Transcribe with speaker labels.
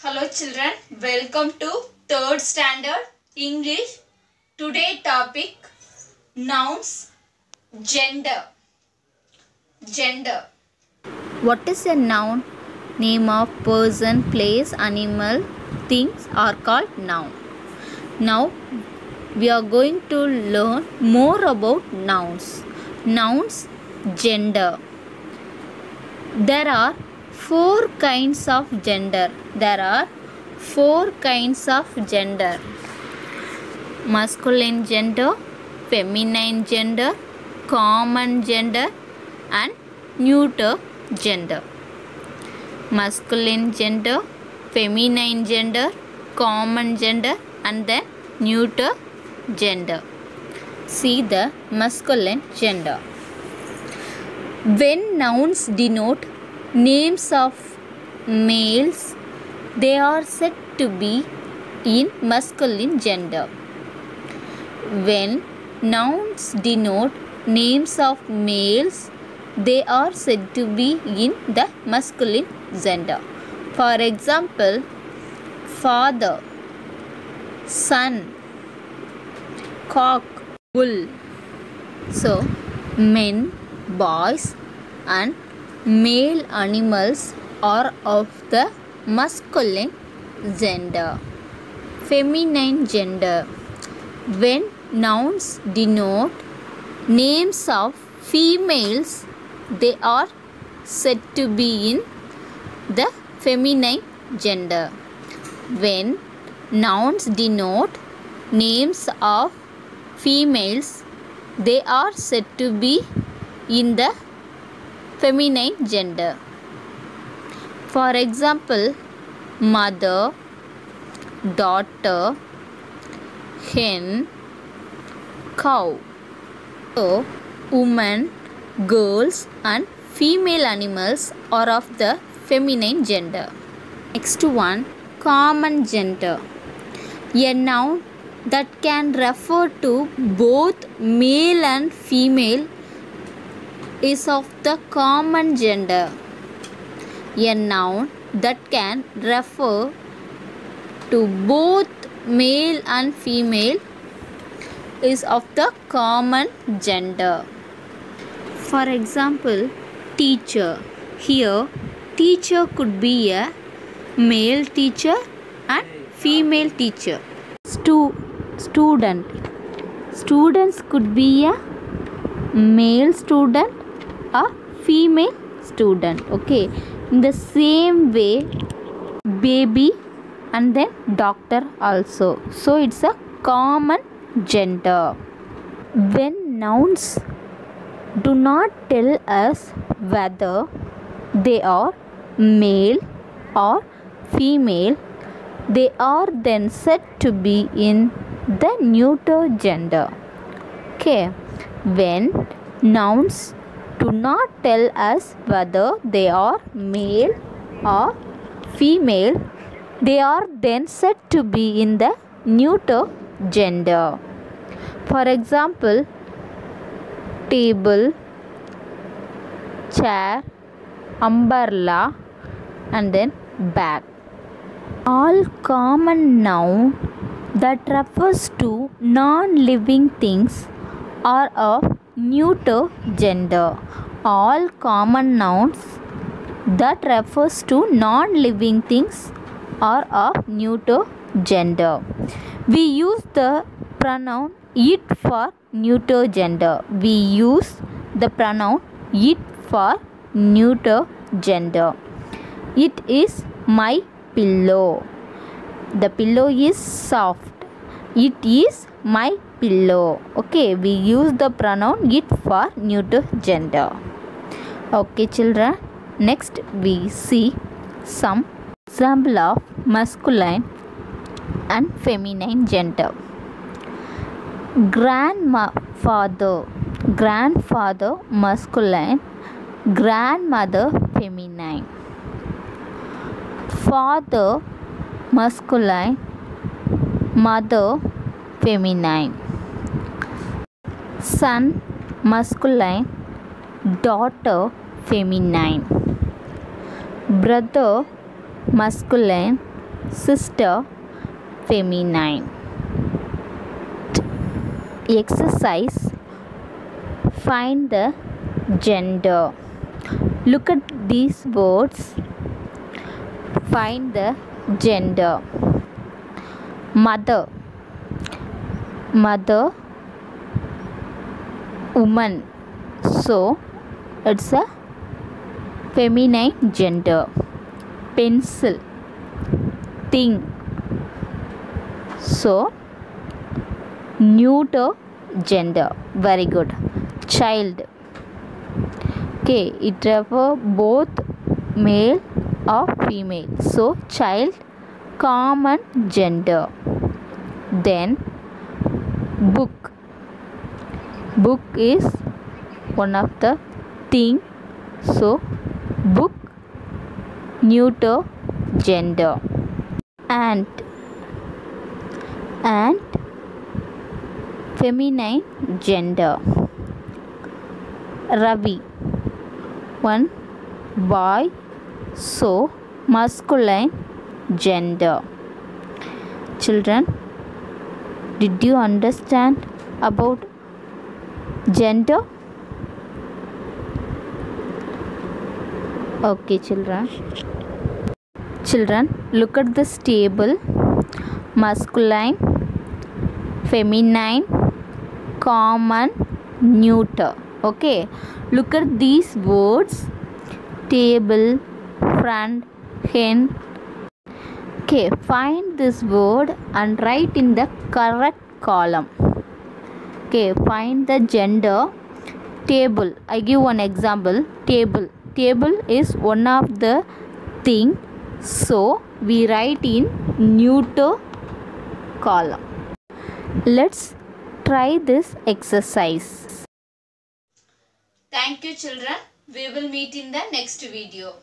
Speaker 1: Hello children, welcome to 3rd standard English. Today topic nouns, gender. Gender.
Speaker 2: What is a noun? Name of person, place, animal, things are called noun. Now we are going to learn more about nouns. Nouns, gender. There are 4 kinds of gender. Masculine gender, feminine gender, common gender and neuter gender. Masculine gender, feminine gender, common gender and then neuter gender. See the masculine gender. When nouns denote names of males, they are said to be in masculine gender. When nouns denote names of males, they are said to be in the masculine gender. For example, father, son, cock, bull. So, men, boys and male animals are of the masculine gender. Feminine gender. When nouns denote names of females, they are said to be in the feminine gender. When nouns denote names of females, they are said to be in the feminine gender. For example, mother, daughter, hen, cow. So, women, girls and female animals are of the feminine gender. Next one, common gender. A noun that can refer to both male and female is of the common gender. A noun that can refer to both male and female is of the common gender. For example, teacher. Here, teacher could be a male teacher and female teacher. Student. Students could be a male student or female student. Okay. In the same way, baby and then doctor also. So it's a common gender. When nouns do not tell us whether they are male or female, they are then said to be in the neuter gender. Okay. When nouns do not tell us whether they are male or female, they are then said to be in the neuter gender. For example, table, chair, umbrella and then bag. All common noun that refers to non-living things are of neuter gender. All common nouns that refers to non-living things are of neuter gender. We use the pronoun it for neuter gender. It is my pillow. The pillow is soft. It is my pillow. Okay, we use the pronoun it for neuter gender. Okay children, next we see some example of masculine and feminine gender. Grandfather masculine, grandmother feminine. Father masculine, mother feminine. Son masculine, daughter feminine. Brother masculine, sister, feminine. Exercise, find the gender. Look at these words, find the gender. Mother, mother, woman, so it's a feminine gender. Pencil, thing, so neuter gender. Very good. Child, okay, it refers both male or female, so child, common gender. Then book, book is one of the thing, so book, neuter gender. Ant, ant, feminine gender. Ravi, one boy, so masculine gender. Children, did you understand about gender? Okay, children. Children, look at this table. Masculine, feminine, common, neuter. Okay, look at these words. Table, front, hen. Okay, find this word and write in the correct column. Okay, find the gender. Table, I give one example. Table, table is one of the thing, so we write in neuter column. Let's try this exercise.
Speaker 1: Thank you children. We will meet in the next video.